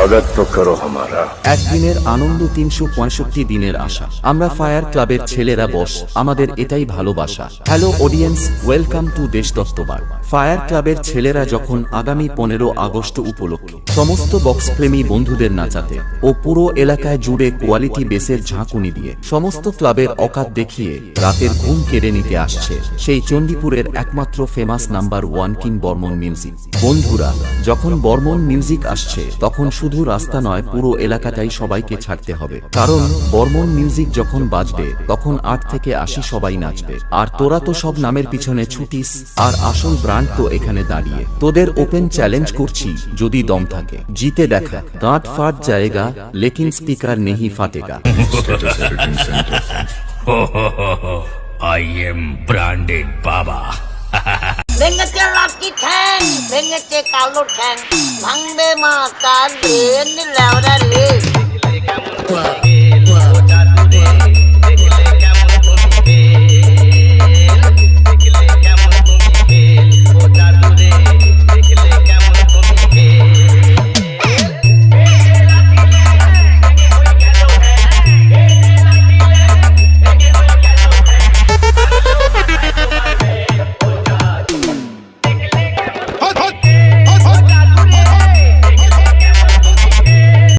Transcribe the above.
स्वागत तो करो हमारा। একদিনের আনন্দ ৩৬৫ দিনের আশা। আমরা ফায়ার ক্লাবের ছেলেরা বস, আমাদের এটাই ভালোবাসা। হ্যালো অডিয়েন্স, ওয়েলকাম টু দেশদত্তবার। ফায়ার ক্লাবের ছেলেরা যখন আগামী 15 আগস্ট উপলক্ষে সমস্ত বক্স প্রেমী বন্ধুদের নাচাতে ও পুরো এলাকায় জুড়ে কোয়ালিটি বেসের ঝাঁকুনি দিয়ে সমস্ত ক্লাবের অকাত দেখিয়ে রাতের ঘুম কেড়ে নিতে আসছে সেই চণ্ডীপুরের একমাত্র famous number 1 king Barman music. বন্ধুরা, যখন বর্মন মিউজিক আসছে তখন শুধু রাস্তা নয়, পুরো এলাকাটাই সবাইকে ছাড়তে হবে, কারণ বর্মন মিউজিক যখন বাজবে তখন 8 থেকে 80 সবাই নাচবে। আর তোরা তো সব নামের পিছনে ছুটিস, আর আসল ব্র্যান্ড তো এখানে দাঁড়িয়ে। তোদের ওপেন চ্যালেঞ্জ করছি, যদি দম থাকে জিতে দেখা। গাঁট ফাট জায়েগা লেকিন স্পিকার নেহি ফাটেগা। I am branded Baba. ভেঙেছে লাঠি ঠ্যাং, ভেঙেছে কালো ঠ্যাং, ভাঙবে মাথার ব্রেন লেওরা রে।